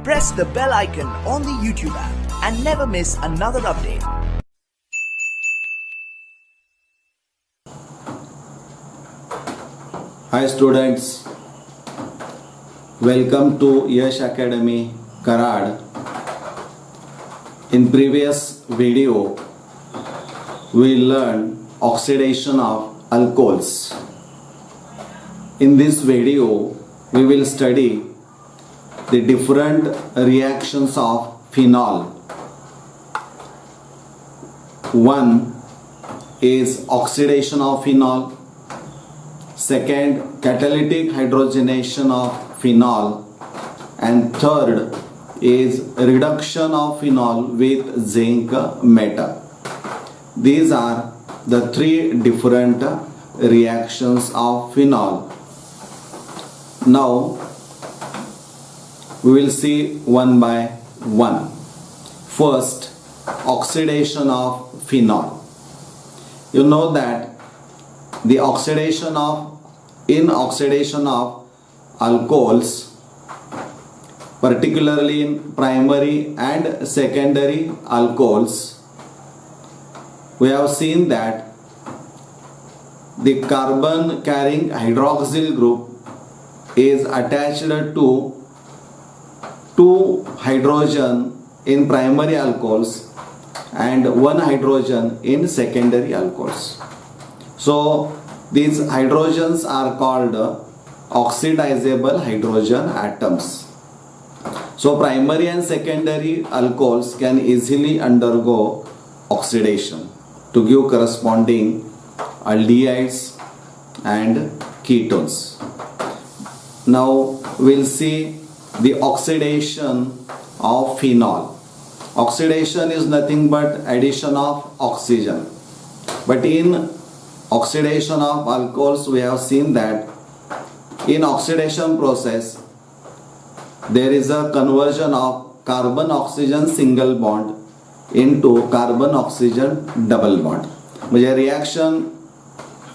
press the bell icon on the YouTube app and never miss another update. Hi students, welcome to Yash Academy Karad. In previous video, we learned oxidation of alcohols. In this video, we will study the different reactions of phenol. One is oxidation of phenol. Second, catalytic hydrogenation of phenol. And third is reduction of phenol with zinc metal. These are the three different reactions of phenol. Now we will see one by one. First, oxidation of phenol. You know that the oxidation of alcohols, particularly in primary and secondary alcohols, we have seen that the carbon carrying hydroxyl group is attached to two hydrogen in primary alcohols and one hydrogen in secondary alcohols. So these hydrogens are called oxidizable hydrogen atoms. So primary and secondary alcohols can easily undergo oxidation to give corresponding aldehydes and ketones. Now we'll see the oxidation of phenol. Oxidation is nothing but addition of oxygen. But in oxidation of alcohols, we have seen that in oxidation process there is a conversion of carbon oxygen single bond into carbon oxygen double bond. म्हणजे reaction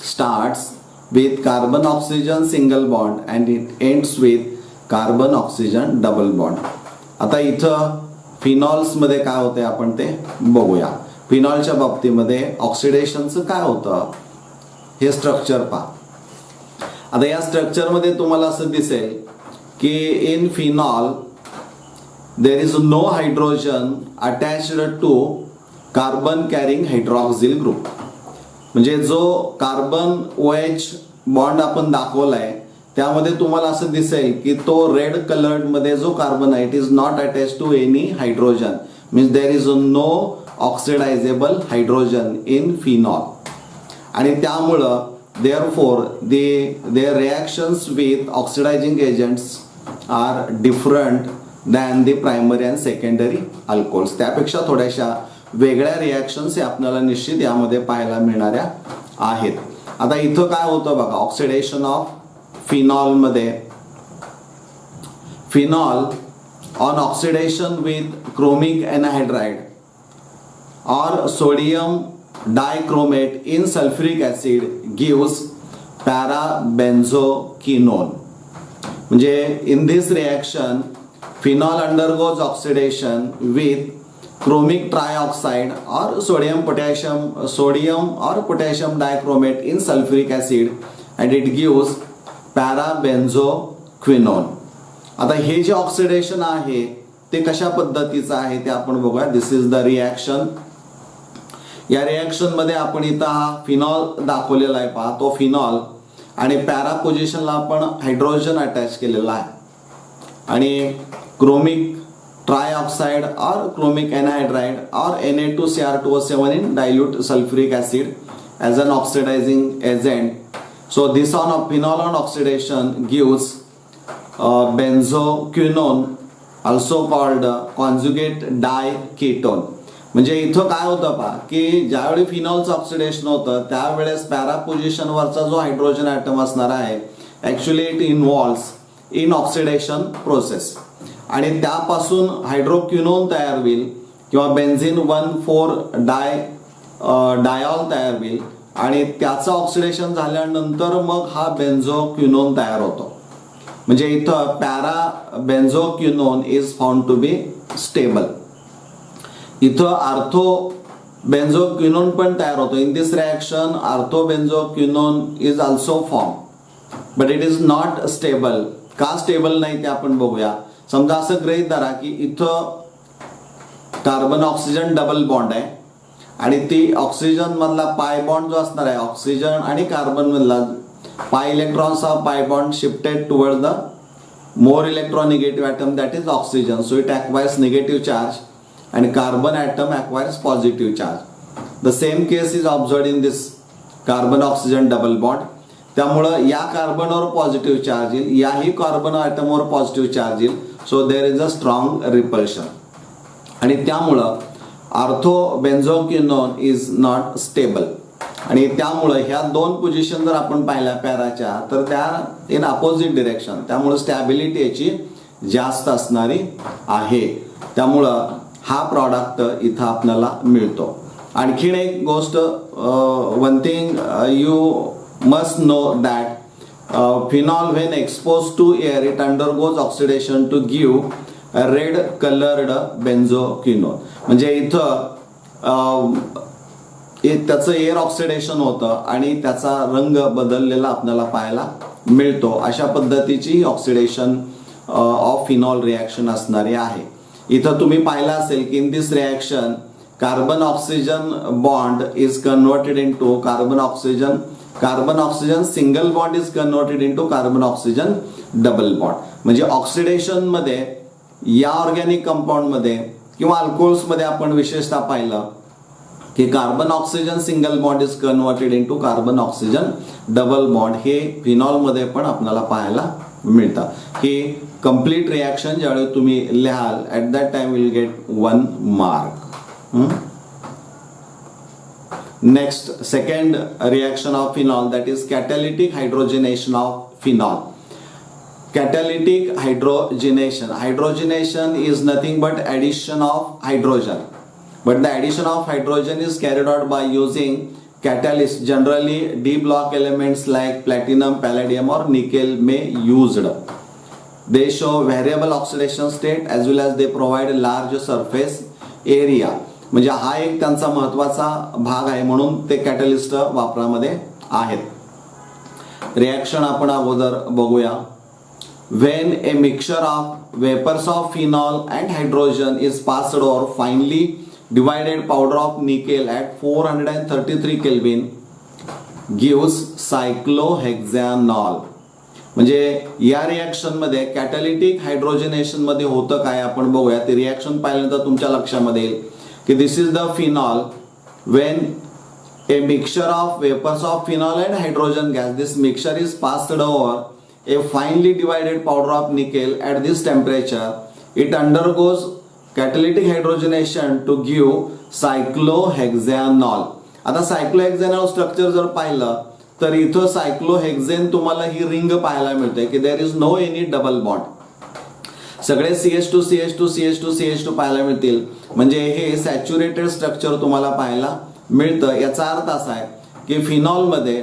starts with carbon oxygen single bond and it ends with carbon oxygen double bond. आता इथं phenols मध्ये काय होते आपण ते बघूया. फिनॉलच्या बाबतीमध्ये ऑक्सिडेशनचं काय होतं हे स्ट्रक्चर पहा. आता या स्ट्रक्चर मध्ये तुम्हाला असं दिसेल की in phenol there is no hydrogen attached to carbon carrying hydroxyl group. म्हणजे जो कार्बन OH बॉन्ड आपण दाखवलाय त्यामध्ये तुम्हाला असं दिसेल की तो रेड कलर्ड मध्ये जो कार्बन आहे it is not attach to any hydrogen. Means there is no oxidisable hydrogen in phenol. आणि त्यामुळं therefore their reactions with oxidizing agents are different than the primary and secondary alcohols. त्यापेक्षा थोड्याशा वेगळ्या reactions आपल्याला निश्चित यामध्ये पाहायला मिळणाऱ्या आहेत. आता इथं काय होतं बघा, ऑक्सिडेशन ऑफ फिनॉल मध्ये phenol on oxidation with chromic anhydride or sodium dichromate in sulfuric acid gives parabenzoquinone. म्हणजे in this reaction phenol undergoes oxidation with chromic trioxide or sodium or potassium dichromate in sulfuric acid and it gives parabenzoquinone. आता हे जे oxidation आहे ते कशा पद्धतीचं आहे ते आपण बघूया. This is the reaction. या रिॲक्शन मध्ये आपण इथं हा फिनॉल दाखवलेला आहे पहा. तो फिनॉल आणि पॅरा पोझिशनला आपण हायड्रोजन अटॅच केलेला आहे आणि क्रोमिक ट्रायऑक्साइड और क्रोमिक एनहाइड्राइड और Na2Cr2O7 in dilute sulfuric acid as an oxidizing agent. So this phenol on oxidation gives benzoquinone, also called conjugate diketone. म्हणजे इथं काय होतं पहा की ज्यावेळी फिनॉलचं ऑक्सिडेशन होतं त्यावेळेस पॅरा पोझिशन वरचा जो हायड्रोजन ॲटम असणार आहे actually it involves in oxidation process आणि त्यापासून हायड्रोक्विनोन तयार होईल किंवा बेन्झिन 1,4 डायॉल तयार होईल आणि त्याचं ऑक्सिडेशन झाल्यानंतर मग हा बेन्झोक्विनोन तयार होतो. म्हणजे इथं para benzoquinone is found to be stable. इथं आर्थो बेन्झोक्विनोन पण तयार होतो. In this reaction ortho benzoquinone is also form but it is not stable. का स्टेबल नाही ते आपण बघूया. समजा असं गृहीत धरा की इथं कार्बन ऑक्सिजन डबल बॉन्ड आहे आणि ती ऑक्सिजन मधला पाय बॉन्ड जो असणार आहे ऑक्सिजन आणि कार्बन मधला पाय electrons of pi bond shifted toward the more electronegative atom, that is oxygen, so it acquires negative charge and carbon atom acquires positive charge. The same case is observed in this carbon oxygen double bond. त्यामुळं या कार्बनवर positive charge येईल, याही carbon ॲटमवर positive charge येईल. So there is a strong repulsion आणि त्यामुळं ortho benzoquinone is not stable. आणि त्यामुळं ह्या दोन पोझिशन जर आपण पाहिल्या पॅराच्या तर त्या इन अपोजिट डिरेक्शन, त्यामुळं स्टॅबिलिटी याची जास्त असणारी आहे. त्यामुळं हा प्रॉडक्ट इथं आपल्याला मिळतो. आणखीन एक गोष्ट, one thing you must know that phenol when expose to air it undergoes oxidation to give red coloured benzoquinone. म्हणजे इथं त्याचं एअर ऑक्सिडेशन होतं आणि त्याचा रंग बदललेला आपल्याला पाहायला मिळतो. अशा पद्धतीची ऑक्सिडेशन ऑफ फिनॉल रिॲक्शन असणारी आहे. इथं तुम्ही पाहिलं असेल की in this reaction carbon oxygen bond is converted into carbon oxygen single bond is converted into carbon oxygen double bond. म्हणजे ऑक्सिडेशन मध्ये या ऑर्गॅनिक कंपाऊंड मध्ये किंवा अल्कोहोल्स मध्ये आपण विशेषतः पाहिलं की carbon oxygen single bond is converted into carbon oxygen double bond. हे फिनॉल मध्ये पण आपल्याला पाहायला मिळतं. ही कंप्लीट रिॲक्शन ज्यावेळी तुम्ही लिहाल at that time will get 1 mark. Next second reaction of phenol, that is catalytic hydrogenation of phenol. Catalytic hydrogenation. Hydrogenation is nothing but addition of hydrogen. But the addition of hydrogen is carried out by using catalyst. Generally, D block elements like platinum, palladium or nickel may used. They show variable oxidation state as well as they provide large surface area. म्हणजे हा एक त्यांचा महत्त्वाचा भाग आहे म्हणून ते catalyst वापरामध्ये आहेत. रिॲक्शन आपण अगोदर बघूया. When a mixture of vapors of phenol and hydrogen is passed over finely divided powder of nickel at 433 Kelvin gives cyclohexanol. म्हणजे या रिॲक्शन मध्ये कॅटॅलिटिक हायड्रोजनेशन मध्ये होतं काय आपण बघूया. ते रिॲक्शन पाहिल्यानंतर तुमच्या लक्षामध्ये येईल की this is the phenol. When a mixture of vapors of phenol and hydrogen gas, this mixture is passed over a finely divided powder of nickel at this temperature, it undergoes catalytic hydrogenation to give cyclohexanol. आता सायक्लोहेक्झॅनॉल structure जर पाहिलं तर इथं सायक्लोहेक्झेन तुम्हाला ही ring पाहायला मिळते की there is no any double bond. सगळे CH2 CH2 CH2 CH2 पाहायला मिळतील. म्हणजे हे सॅच्युरेटेड स्ट्रक्चर तुम्हाला पाहायला मिळतं. याचा अर्थ असा आहे की फिनॉल मध्ये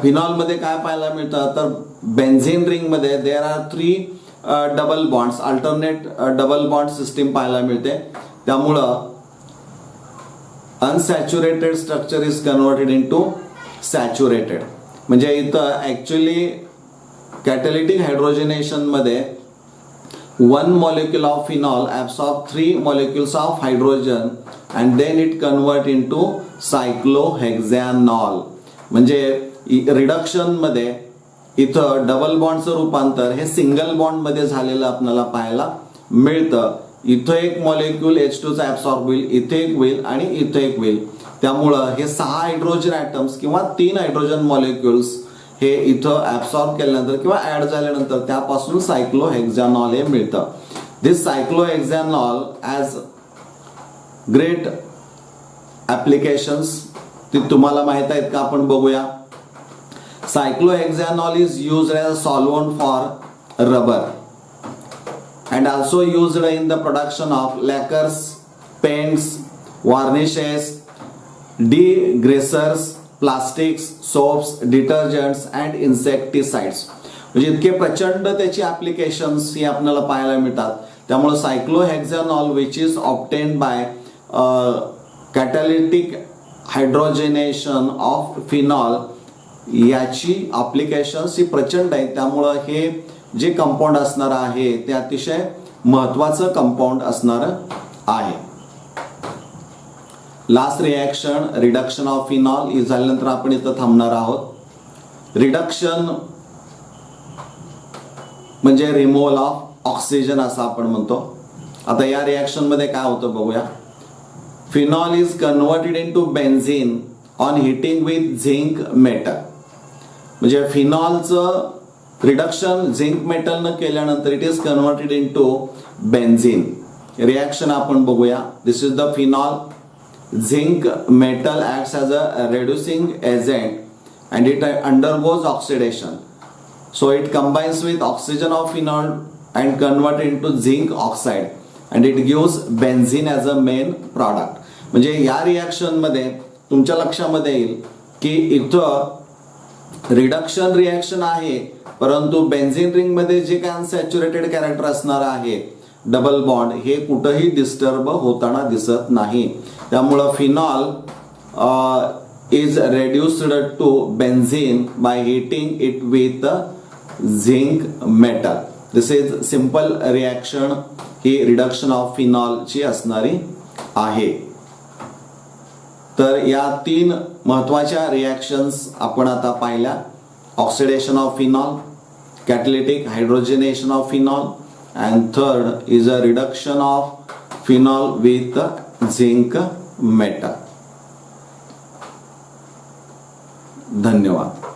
फिनॉल मध्ये काय पाहायला मिळतं तर बेन्झीन रिंग मध्ये there are 3 double bonds, alternate double bond system पाहायला मिळते. त्यामुळं unsaturated structure is converted into saturated. म्हणजे इथं ऍक्च्युली कॅटॅलिटिक हायड्रोजनेशन मध्ये 1 molecule of phenol absorbs 3 molecules of hydrogen and then it convert into cyclohexanol. म्हणजे रिडक्शन मध्ये इथं डबल बॉन्डचं रूपांतर हे सिंगल बॉन्ड मध्ये झालेलं आपल्याला पाहायला मिळतं. इथं एक मॉलिक्यूल H2 चा ऍब्सॉर्ब होईल, इथे एक होईल आणि इथे एक होईल. त्यामुळं हे 6 हायड्रोजन ॲटम्स किंवा 3 हायड्रोजन मॉलिक्युल्स हे इथं ऍब्सॉर्ब केल्यानंतर किंवा ऍड झाल्यानंतर त्यापासून सायक्लोहेक्झॅनॉल हे मिळतं. This cyclohexanol as great applications ती तुम्हाला माहित आहेत का आपण बघूया. Cyclohexanol is used as a solvent for rubber and also used in the production of lacquers, paints, varnishes, degreasers plastics, soaps, detergents and insecticides. म्हणजे इतके प्रचंड त्याची ऍप्लिकेशन्स ही आपल्याला पाहायला मिळतात. त्यामुळे cyclohexanol which is obtained by catalytic hydrogenation of phenol याची applications ही प्रचंड आहेत. त्यामुळं हे जे कंपाऊंड असणार आहे ते अतिशय महत्वाचं कंपाऊंड असणार आहे. Last reaction reduction of phenol ही झाल्यानंतर आपण इथं थांबणार आहोत. रिडक्शन म्हणजे रिमूव्हल ऑफ ऑक्सिजन असं आपण म्हणतो. आता या रिॲक्शन मध्ये काय होतं बघूया. Phenol is converted into benzene on heating with zinc metal. म्हणजे फिनॉलचं रिडक्शन झिंक मेटलनं केल्यानंतर it is converted into benzene. Reaction आपण बघूया. This is the phenol. Zinc metal acts as a reducing agent and it undergoes oxidation. So it combines with oxygen of phenol and convert into zinc oxide and it gives benzene as a main product. म्हणजे या reaction मध्ये तुमच्या लक्षामध्ये येईल की इथं reduction reaction आहे, परंतु बेन्झीन रिंग मध्ये जे काय अनसॅच्युरेटेड कॅरेक्टर असणार आहे डबल बॉन्ड हे कुठेही डिस्टर्ब होताना दिसत नाही. त्यामुळं phenol is reduced to benzene by heating it with zinc metal. This is simple reaction ही रिडक्शन ऑफ फिनॉलची असणारी आहे. तर या 3 महत्वाच्या रिॲक्शन्स आपण आता पाहिल्या. Oxidation of phenol, catalytic hydrogenation of phenol and third is a reduction of phenol with zinc metal. धन्यवाद.